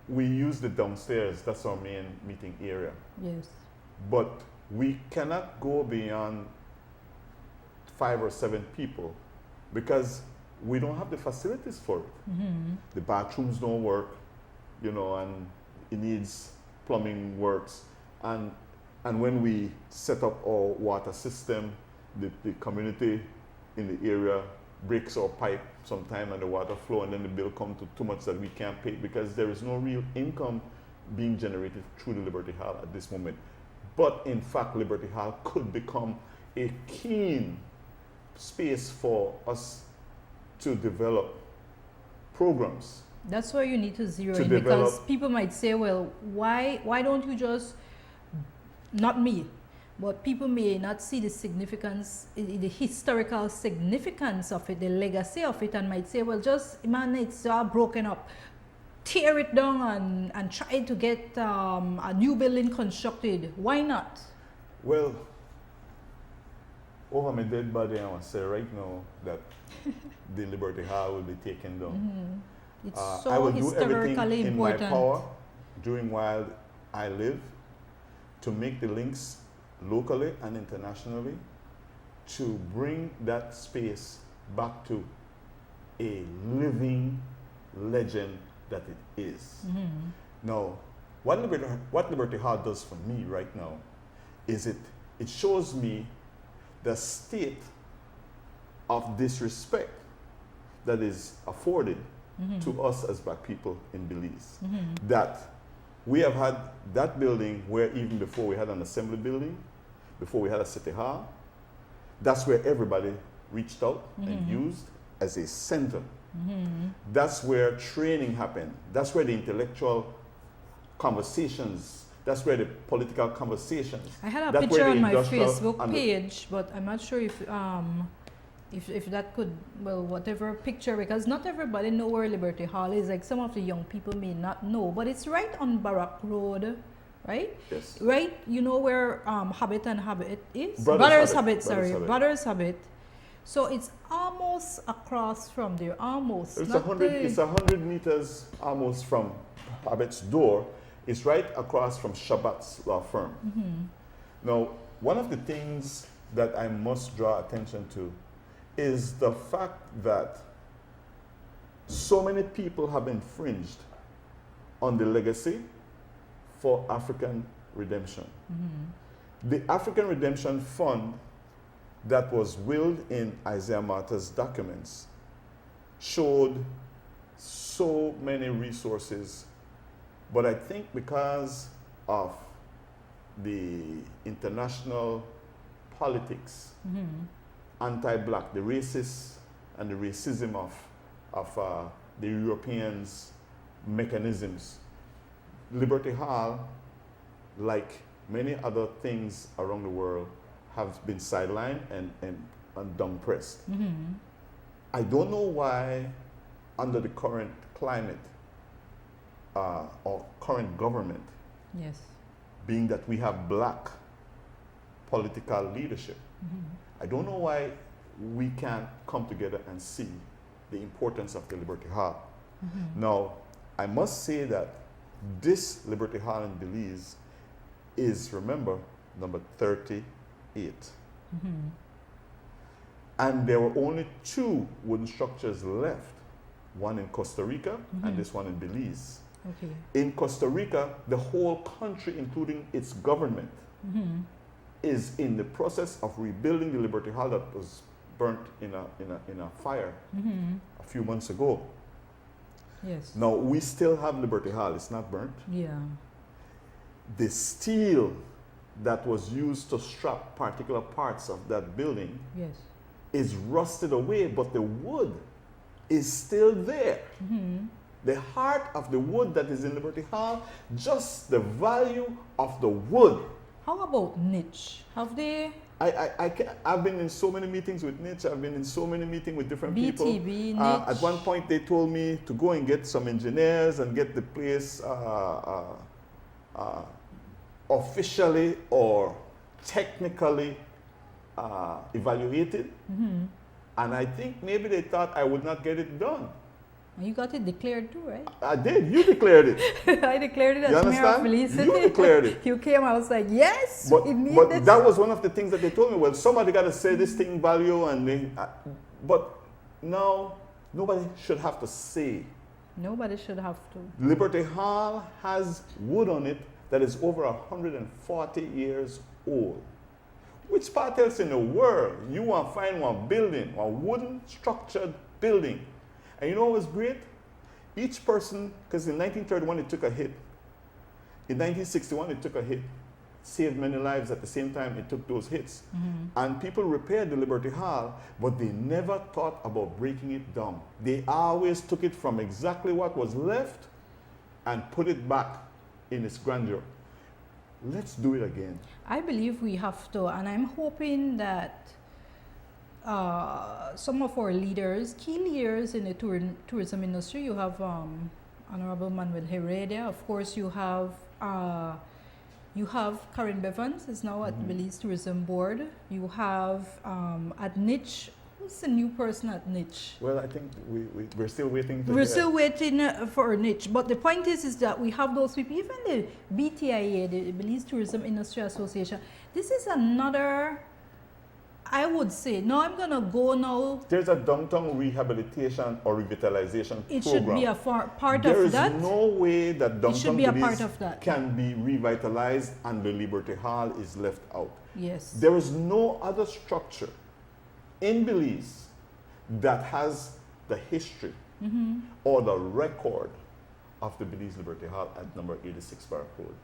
we use the downstairs. That's our main meeting area. yes. But we cannot go beyond 5 or 7 people because we don't have the facilities for it. The bathrooms don't work, and it needs plumbing works. And when we set up our water system, the community in the area breaks our pipe sometime and the water flow, and then the bill comes to too much that we can't pay because there is no real income being generated through the Liberty Hall at this moment. But in fact, Liberty Hall could become a keen space for us to develop programs. That's where you need to zero To in, because develop- people might say, well, why don't you just, not me, but people may not see the significance, the historical significance of it, the legacy of it, and might say, well, just, man, it's all broken up. Tear it down and try to get a new building constructed. Why not? Well, over my dead body, I want to say right now that the Liberty Hall will be taken down. It's I will so do everything historically in my important. power during while I live to make the links locally and internationally to bring that space back to a living legend that it is. Now, what Liberty Hall does for me right now is it shows me the state of disrespect that is afforded to us as Black people in Belize. That we have had that building where even before we had an assembly building, before we had a city hall, that's where everybody reached out and used as a center. That's where training happened. That's where the intellectual conversations, that's where the political conversations. I had a that's picture where the on my industrial Facebook and the- page, but I'm not sure if that could, well, whatever picture, because not everybody know where Liberty Hall is. Like some of the young people may not know, but it's right on Barak Road, right? Yes. Right, you know where Habit and Habit is? Brothers Habit, Habit, sorry, Brothers Habit. Brothers Habit. So it's almost across from there, almost. It's not 100. the- It's 100 meters almost from Abbott's door. It's right across from Shabbat's law firm. Now, one of the things that I must draw attention to is the fact that so many people have infringed on the legacy for African redemption. The African Redemption Fund that was willed in Isaiah Martha's documents showed so many resources, but I think because of the international politics, anti-Black, the racist and the racism of the Europeans' mechanisms, Liberty Hall, like many other things around the world, have been sidelined and down-pressed. I don't know why, under the current climate or current government, Yes. being that we have Black political leadership, I don't know why we can't come together and see the importance of the Liberty Hall. Now, I must say that this Liberty Hall in Belize is, remember, number 38. And there were only 2 wooden structures left, one in Costa Rica and this one in Belize. Okay. In Costa Rica, the whole country, including its government, is in the process of rebuilding the Liberty Hall that was burnt in a fire a few months ago. Yes. Now, we still have Liberty Hall. It's not burnt. Yeah. The steel that was used to strap particular parts of that building Yes. is rusted away, but the wood is still there. The heart of the wood that is in Liberty Hall, just the value of the wood. How about niche? Have they I've been in so many meetings with Niche. I've been in so many meetings with different people. BTB, Niche. At one point, they told me to go and get some engineers and get the place officially or technically evaluated. Mm-hmm. And I think maybe they thought I would not get it done. You got it declared too, right? I did. You declared it. I declared it as You mayor of understand? Belize City. You declared it. You came, I was like, yes, But, we need but this. that was one of the things that they told me. Well, somebody got to say this thing value, and they, but now nobody should have to say. Nobody should have to. Liberty Hall has wood on it that is over 140 years old. Which part else in the world you want to find one building, one wooden structured building? And you know what was great? Each person, because in 1931 it took a hit. In 1961 it took a hit. Saved many lives at the same time it took those hits. Mm-hmm. And people repaired the Liberty Hall, but they never thought about breaking it down. They always took it from exactly what was left and put it back in its grandeur. Let's do it again. I believe we have to, and I'm hoping that some of our leaders, key leaders in the tourism industry, you have Honorable Manuel Heredia, of course you have Karen Bevans is now at the Belize Tourism Board. You have at Niche, who's the new person at Niche? Well, I think we're still waiting. We're still waiting for a Niche, but the point is that we have those people, even the BTIA, the Belize Tourism Industry Association. This is another, I would say, now I'm going to go now. There's a downtown rehabilitation or revitalization It program. should be a part There of is that. no way that downtown should be a Belize part of that. can be revitalized and the Liberty Hall is left out. Yes. There is no other structure in Belize that has the history or the record of the Belize Liberty Hall at number 86 Barrack Road.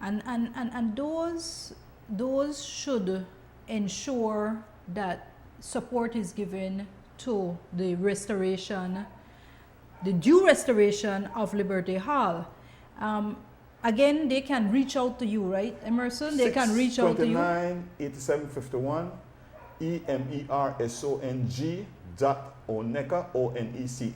And those should ensure that support is given to the restoration, the due restoration of Liberty Hall. Again, they can reach out to you, right, Emerson? They can reach out to you. 629-8751 EMERSONG.oneka, ONECA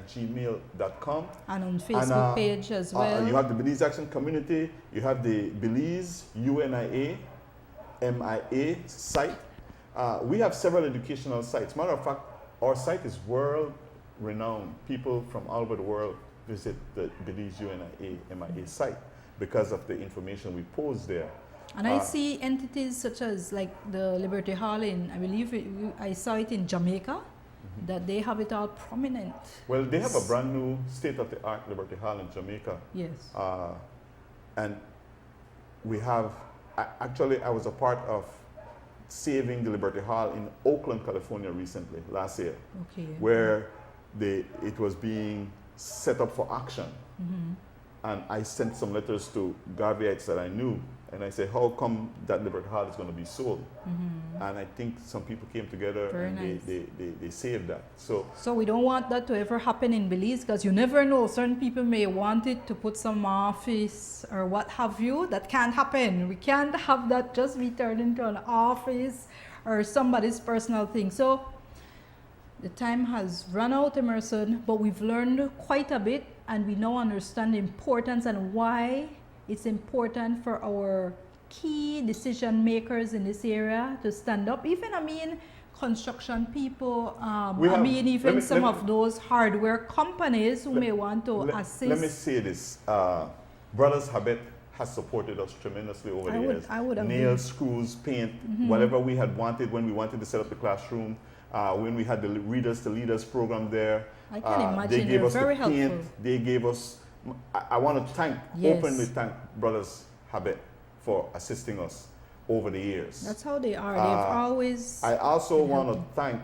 @gmail.com. And on Facebook page as well. You have the Belize Action Community, you have the Belize UNIA MIA site. We have several educational sites. Matter of fact, our site is world renowned. People from all over the world visit the Belize UNIA MIA site because of the information we post there. And I see entities such as like the Liberty Hall in, I believe I saw it in Jamaica, that they have it all prominent. Well, they have a brand new state-of-the-art Liberty Hall in Jamaica. Yes. And we have, actually I was a part of saving the Liberty Hall in Oakland, California recently, last year, Okay. where it was being set up for action. And I sent some letters to Garveyites that I knew, and I said, how come that Liberty Hall is going to be sold? And I think some people came together Very and nice. they saved that. So We don't want that to ever happen in Belize, because you never know. Certain people may want it to put some office or what have you. That can't happen. We can't have that just be turned into an office or somebody's personal thing. So the time has run out, Emerson, but we've learned quite a bit, and we now understand the importance and why it's important for our key decision makers in this area to stand up. Even, construction people, even some of those hardware companies who may want to assist. Let me say this. Brothers Habet has supported us tremendously over the years. I would agree. Nails, screws, paint, whatever we had wanted when we wanted to set up the classroom, when we had the Readers to Leaders program there. I can imagine. They gave They're us very the paint. helpful. They gave us, I want to openly thank Brothers Habet for assisting us over the years. That's how they are. They've always. I also been want to helping. thank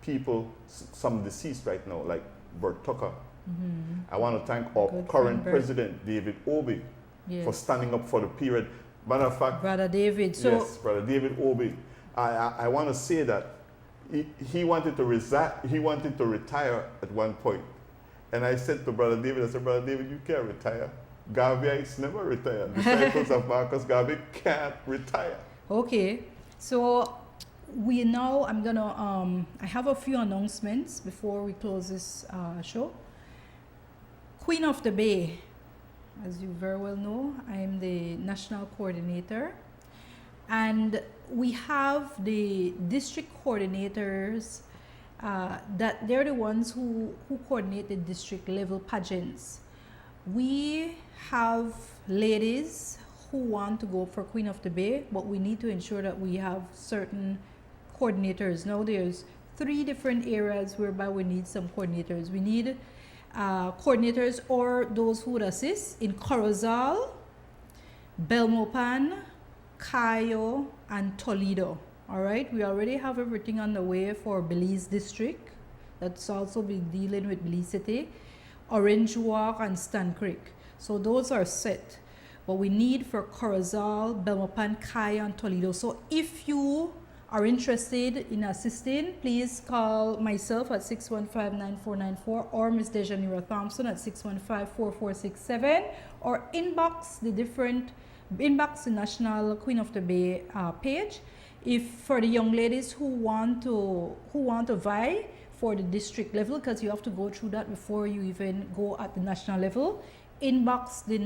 people, some deceased right now, like Bert Tucker. I want to thank our Good current friend, Bert. President, David Obi, Yes. for standing up for the period. Matter of fact, Brother David. So yes, Brother David Obi. I want to say that he wanted to resign. He wanted to retire at one point, and I said to Brother David, I said, Brother David, you can't retire. Garveyites never retire. Disciples of Marcus Garvey can't retire. okay. So I have a few announcements before we close this show. Queen of the Bay, as you very well know, I am the national coordinator, and we have the district coordinators that they're the ones who coordinate the district level pageants. We have ladies who want to go for Queen of the Bay, but we need to ensure that we have certain coordinators. Now there's 3 different areas whereby we need some coordinators. We need coordinators or those who would assist in Corozal, Belmopan, Cayo, and Toledo. All right, we already have everything on the way for Belize District. That's also been dealing with Belize City, Orange Walk, and Stan Creek. So those are set. But we need for Corozal, Belmopan, Cayo, and Toledo. So if you are interested in assisting, please call myself at 615-9494 or Ms. Dejanira Thompson at 615-4467 or inbox the National Queen of the Bay page. If for the young ladies who want to vie for the district level, because you have to go through that before you even go at the national level, inbox the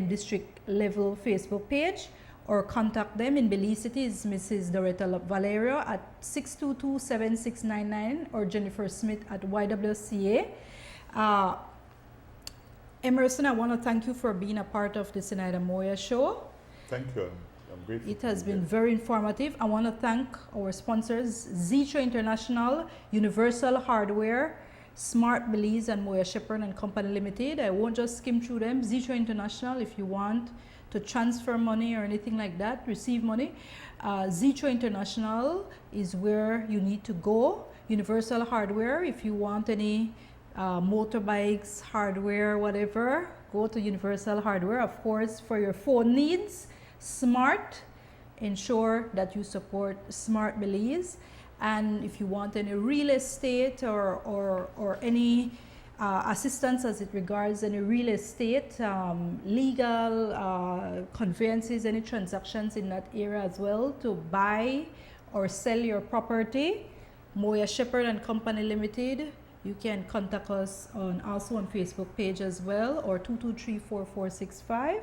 district level Facebook page or contact them. In Belize City is Mrs. Doretta Valerio at 622-7699 or Jennifer Smith at YWCA. Emerson, I want to thank you for being a part of the Zenaida Moya show. Thank you. I'm grateful. It has been very informative. I want to thank our sponsors, Zetro International, Universal Hardware, Smart Belize, and Moya Shepherd and Company Limited. I won't just skim through them. Zetro International, if you want to transfer money or anything like that, receive money, Zetro International is where you need to go. Universal Hardware, if you want any motorbikes, hardware, whatever, go to Universal Hardware. Of course, for your phone needs, Smart, ensure that you support Smart Belize. And if you want any real estate or any assistance as it regards any real estate, legal conveyances, any transactions in that area as well to buy or sell your property, Moya Shepherd and Company Limited, you can contact us also on Facebook page as well, or 223-4465.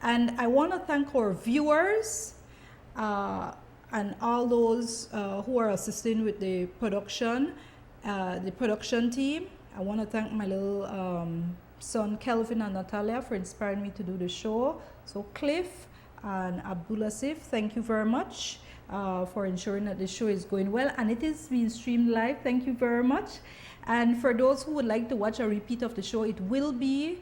And I want to thank our viewers and all those who are assisting with the production team. I want to thank my little son Kelvin and Natalia for inspiring me to do the show. So Cliff and Abdulasif, thank you very much for ensuring that the show is going well, and it is being streamed live. Thank you very much. And for those who would like to watch a repeat of the show, it will be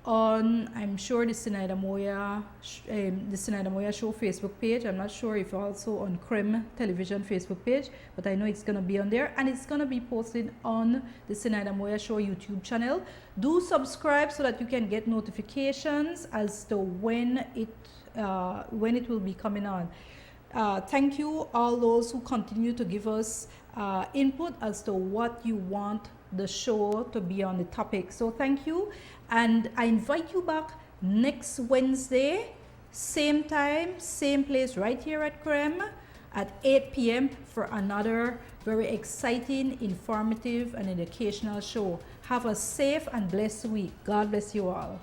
on, I'm sure, the Zenaida Moya Show Facebook page. I'm not sure if also on Creme Television Facebook page, but I know it's going to be on there, and it's going to be posted on the Zenaida Moya Show YouTube channel. Do subscribe so that you can get notifications as to when it will be coming on. Thank you all those who continue to give us input as to what you want the show to be on the topic. So thank you, and I invite you back next Wednesday, same time, same place, right here at Creme at 8 p.m. for another very exciting, informative, and educational show. Have a safe and blessed week. God bless you all.